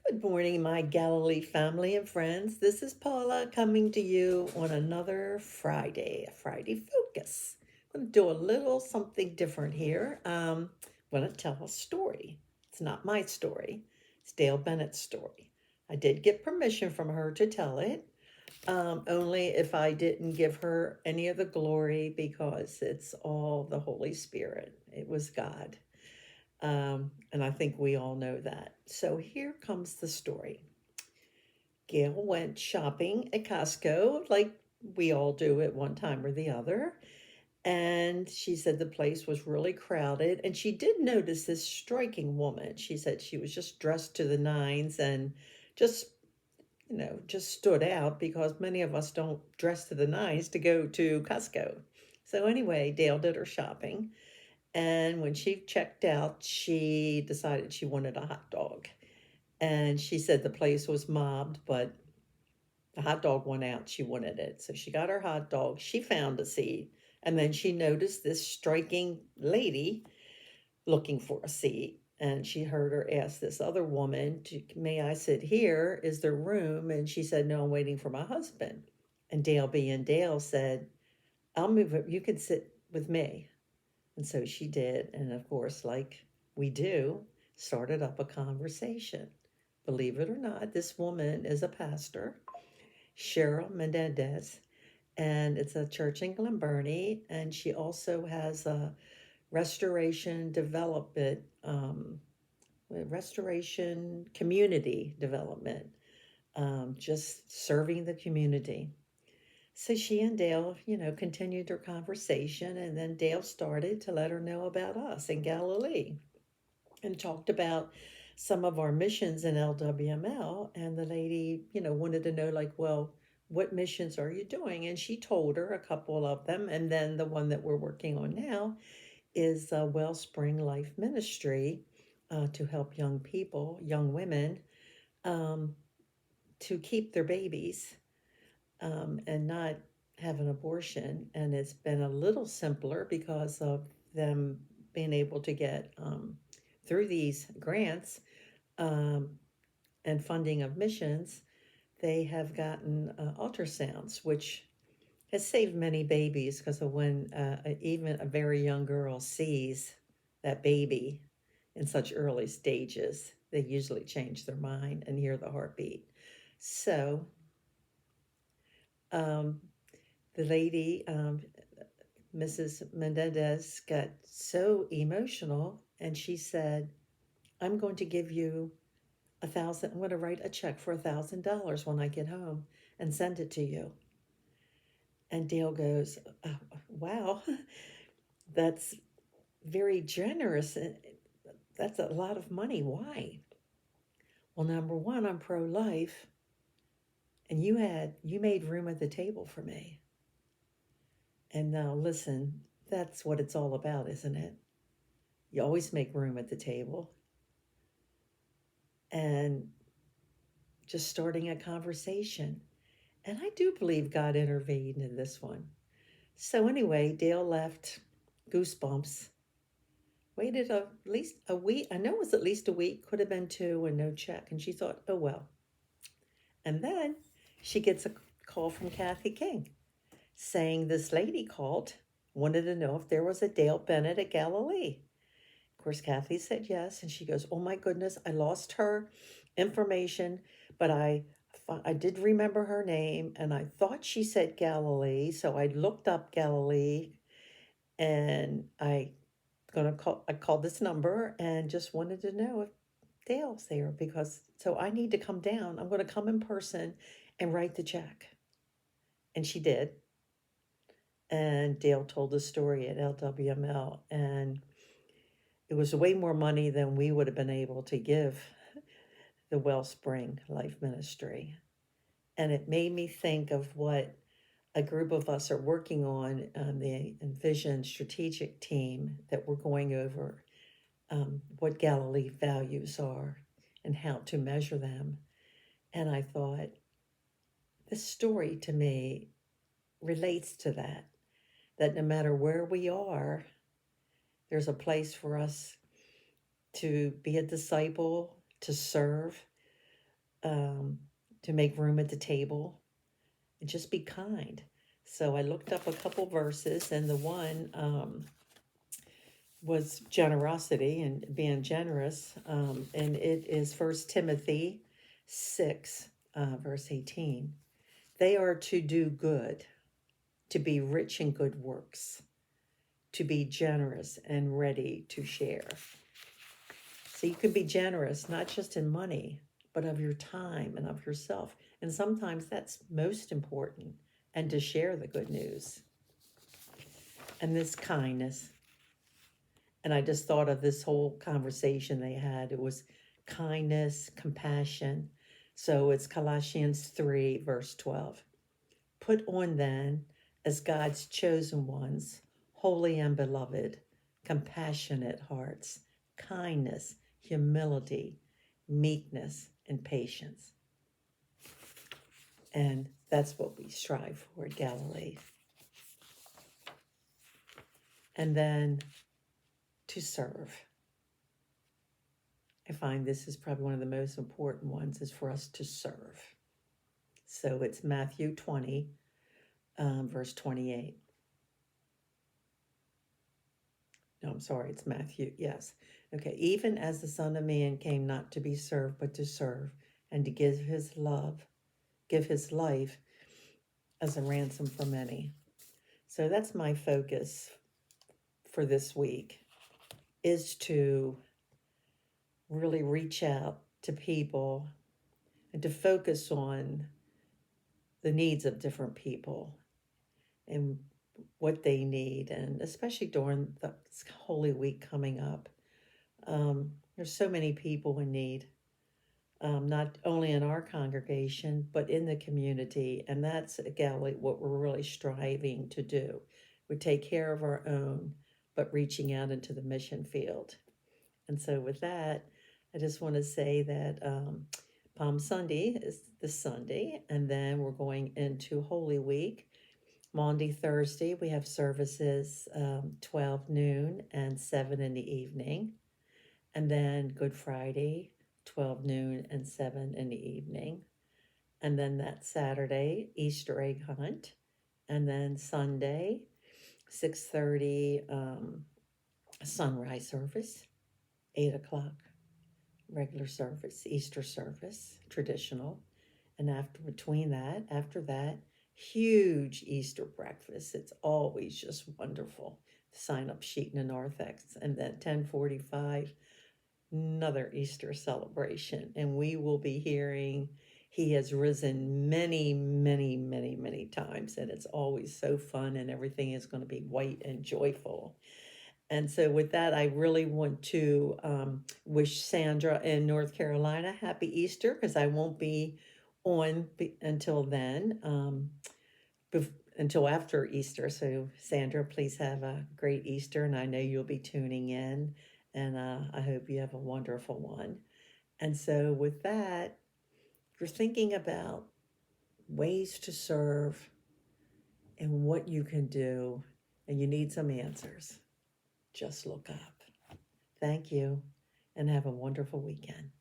Good morning, my Galilee family and friends. This is Paula coming to you on another Friday, a Friday focus. I'm going to do a little something different here. I'm going to tell a story. It's not my story, it's Dale Bennett's story. I did get permission from her to tell it, only if I didn't give her any of the glory because it's all the Holy Spirit. It was God. And I think we all know that. So here comes the story. Gail went shopping at Costco, like we all do at one time or the other. And she said the place was really crowded. And she did notice this striking woman. She said she was just dressed to the nines and just, just stood out because many of us don't dress to the nines to go to Costco. So, anyway, Dale did her shopping. And when she checked out, she decided she wanted a hot dog. And she said the place was mobbed, but the hot dog went out. She wanted it. So she got her hot dog. She found a seat. And then she noticed this striking lady looking for a seat. And she heard her ask this other woman, May I sit here? Is there room? And she said, No, I'm waiting for my husband. And Dale, being Dale, said, I'll move it. You can sit with me. And so she did. And of course, like we do, started up a conversation. Believe it or not, this woman is a pastor, Cheryl Mendez, and it's a church in Glen And she also has a restoration development, restoration community development, just serving the community. So she and Dale, continued their conversation, and then Dale started to let her know about us in Galilee and talked about some of our missions in LWML. And the lady, wanted to know, like, well, what missions are you doing? And she told her a couple of them. And then the one that we're working on now is Wellspring Life Ministry to help young people, young women, um, to keep their babies and not have an abortion. And it's been a little simpler because of them being able to get through these grants um, and funding of missions. They have gotten ultrasounds, which has saved many babies because of when even a very young girl sees that baby in such early stages, they usually change their mind and hear the heartbeat. So, um, the lady, Mrs. Mendez, got so emotional and she said, I'm going to give you I'm going to write a check for $1,000 when I get home and send it to you. And Dale goes, oh, wow, that's very generous. That's a lot of money. Why? Well, number one, I'm pro-life and you made room at the table for me. And now listen, that's what it's all about, isn't it? You always make room at the table. And just starting a conversation. And I do believe God intervened in this one. So anyway, Dale left, goosebumps. Waited at least a week. I know it was at least a week, could have been two, and no check. And she thought, oh well. And then she gets a call from Kathy King saying this lady called, wanted to know if there was a Dale Bennett at Galilee. Of course, Kathy said yes, and she goes, "Oh my goodness, I lost her information, but I did remember her name, and I thought she said Galilee, so I looked up Galilee, and I called this number and just wanted to know if Dale's there because so I need to come down. I'm going to come in person and write the check." And she did. And Dale told the story at LWML, and it was way more money than we would have been able to give the Wellspring Life Ministry. And it made me think of what a group of us are working on the Envision strategic team that we're going over what Galilee values are and how to measure them. And I thought, this story to me relates to that no matter where we are, there's a place for us to be a disciple, to serve, um, to make room at the table and just be kind. So I looked up a couple verses, and the one was generosity and being generous. And it is First Timothy 6, verse 18. They are to do good, to be rich in good works, to be generous and ready to share. So you can be generous, not just in money, but of your time and of yourself. And sometimes that's most important, and to share the good news and this kindness. And I just thought of this whole conversation they had. It was kindness, compassion. So it's Colossians 3, verse 12. Put on then, as God's chosen ones, holy and beloved, compassionate hearts, kindness, humility, meekness, and patience. And that's what we strive for at Galilee. And then to serve. I find this is probably one of the most important ones, is for us to serve. So it's Matthew 20, verse 28. No, I'm sorry, it's Matthew. Yes. Okay. Even as the Son of Man came not to be served, but to serve, and to give give his life as a ransom for many. So that's my focus for this week, is to really reach out to people and to focus on the needs of different people and what they need, and especially during the Holy Week coming up. There's so many people in need, not only in our congregation, but in the community. And that's, again, what we're really striving to do. We take care of our own, but reaching out into the mission field. And so with that, I just want to say that Palm Sunday is this Sunday, and then we're going into Holy Week. Maundy Thursday, we have services 12 noon and 7 in the evening. And then Good Friday, 12 noon and 7 in the evening. And then that Saturday, Easter egg hunt. And then Sunday, 6:30 sunrise service, 8 o'clock regular service, Easter service, traditional. And after that, huge Easter breakfast. It's always just wonderful. Sign up sheet in the narthex. And then 10:45, another Easter celebration. And we will be hearing he has risen many, many, many, many times. And it's always so fun, and everything is going to be white and joyful. And so, with that, I really want to wish Sandra in North Carolina happy Easter, because I won't be on until then, until after Easter. So, Sandra, please have a great Easter, and I know you'll be tuning in, and I hope you have a wonderful one. And so, with that, if you're thinking about ways to serve and what you can do, and you need some answers, just look up. Thank you, and have a wonderful weekend.